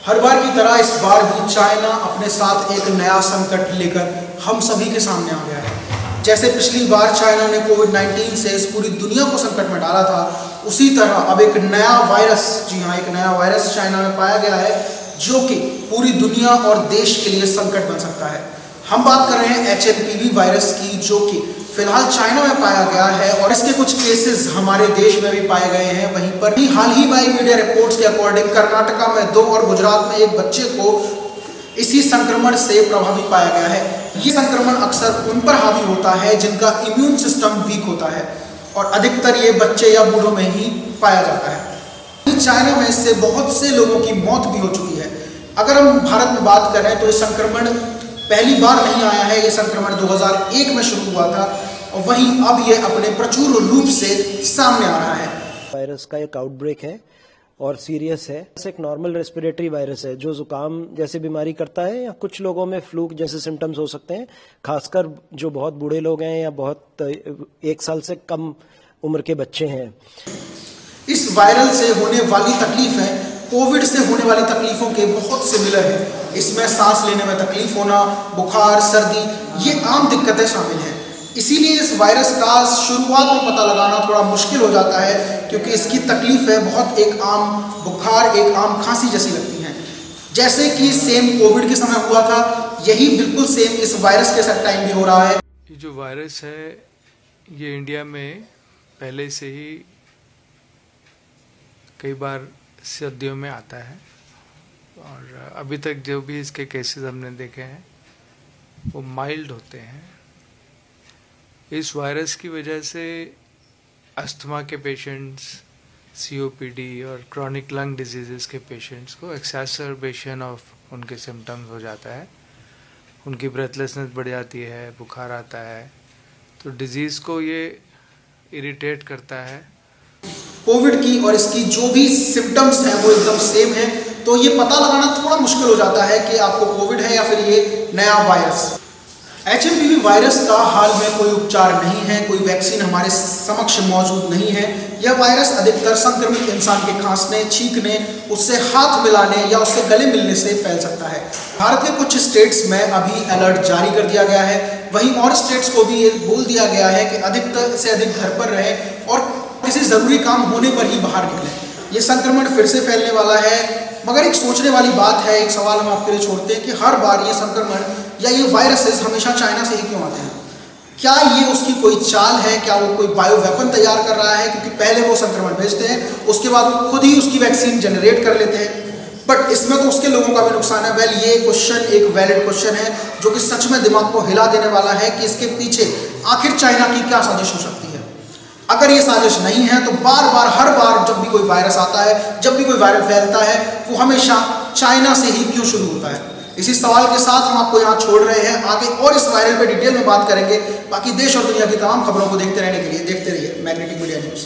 हर बार की तरह इस बार भी चाइना अपने साथ एक नया संकट लेकर हम सभी के सामने आ गया है। जैसे पिछली बार चाइना ने कोविड-19 से इस पूरी दुनिया को संकट में डाला था, उसी तरह अब एक नया वायरस, जी हाँ, एक नया वायरस चाइना में पाया गया है जो कि पूरी दुनिया और देश के लिए संकट बन सकता है। हम बात कर रहे हैं HNPV वायरस की, जो कि फिलहाल चाइना में पाया गया है और इसके कुछ केसेस हमारे देश में भी पाए गए हैं। वहीं पर ही हाल ही में मीडिया रिपोर्ट्स के अकॉर्डिंग कर्नाटका में 2 और गुजरात में 1 बच्चे को इसी संक्रमण से प्रभावित पाया गया है। ये संक्रमण अक्सर उन पर हावी होता है जिनका इम्यून सिस्टम वीक होता है और अधिकतर ये बच्चे या बूढ़ों में ही पाया जाता है। चाइना में इससे बहुत से लोगों की मौत भी हो चुकी है। अगर हम भारत में बात करें तो ये संक्रमण पहली बार नहीं आया है। ये संक्रमण 2001 में शुरू हुआ था और वहीं अब ये अपने प्रचुर रूप से सामने आ रहा है। वायरस का एक आउटब्रेक है और सीरियस है। एक नॉर्मल रेस्पिरेटरी वायरस है जो जुकाम जैसे बीमारी करता है या कुछ लोगों में फ्लू जैसे सिम्टम्स हो सकते हैं, खासकर जो बहुत बूढ़े लोग हैं या बहुत 1 साल से कम उम्र के बच्चे हैं। इस वायरल से होने वाली तकलीफें कोविड से होने वाली तकलीफों के बहुत सिमिलर है। इसमें सांस लेने में तकलीफ होना, बुखार, सर्दी, ये आम दिक्कतें शामिल हैं। इसीलिए इस वायरस का शुरुआत में पता लगाना थोड़ा मुश्किल हो जाता है, क्योंकि इसकी तकलीफें बहुत एक आम बुखार, एक आम खांसी जैसी लगती हैं। जैसे कि सेम कोविड के समय हुआ था, यही बिल्कुल सेम इस वायरस के साथ टाइम भी हो रहा है। ये जो वायरस है ये इंडिया में पहले से ही कई बार सर्दियों में आता है और अभी तक जो भी इसके केसेस हमने देखे हैं वो माइल्ड होते हैं। इस वायरस की वजह से अस्थमा के पेशेंट्स, COPD और क्रॉनिक लंग डिजीज़ के पेशेंट्स को एक्सैसरबेशन ऑफ उनके सिम्टम्स हो जाता है। उनकी ब्रेथलेसनेस बढ़ जाती है, बुखार आता है, तो डिजीज़ को ये इरिटेट करता है। कोविड की और इसकी जो भी सिम्टम्स हैं वो एकदम सेम है, तो ये पता लगाना थोड़ा मुश्किल हो जाता है कि आपको कोविड है या फिर ये नया वायरस। HNPV वायरस का हाल में कोई उपचार नहीं है, कोई वैक्सीन हमारे समक्ष मौजूद नहीं है। यह वायरस अधिकतर संक्रमित इंसान के खांसने, छींकने, उससे हाथ मिलाने या उससे गले मिलने से फैल सकता है। भारत के कुछ स्टेट्स में अभी अलर्ट जारी कर दिया गया है, वहीं और स्टेट्स को भी ये बोल दिया गया है कि अधिक से अधिक घर पर रहें और किसी ज़रूरी काम होने पर ही बाहर निकलें। ये संक्रमण फिर से फैलने वाला है, मगर एक सोचने वाली बात है, एक सवाल हम आपके लिए छोड़ते हैं कि हर बार ये संक्रमण या ये वायरसेस हमेशा चाइना से ही क्यों आते हैं? क्या ये उसकी कोई चाल है? क्या वो कोई बायो वेपन तैयार कर रहा है? क्योंकि पहले वो संक्रमण भेजते हैं, उसके बाद वो खुद ही उसकी वैक्सीन जनरेट कर लेते हैं, बट इसमें तो उसके लोगों का भी नुकसान है। वेल, ये क्वेश्चन एक वैलिड क्वेश्चन है जो कि सच में दिमाग को हिला देने वाला है कि इसके पीछे आखिर चाइना की क्या साजिश हो सकती है। अगर ये साजिश नहीं है तो बार बार हर बार जब भी कोई वायरस आता है, जब भी कोई वायरस फैलता है, वो हमेशा चाइना से ही क्यों शुरू होता है? इसी सवाल के साथ हम आपको यहाँ छोड़ रहे हैं। आगे और इस वायरल पे डिटेल में बात करेंगे। बाकी देश और दुनिया की तमाम खबरों को देखते रहने के लिए देखते रहिए मैग्नेटिक मीडिया न्यूज़।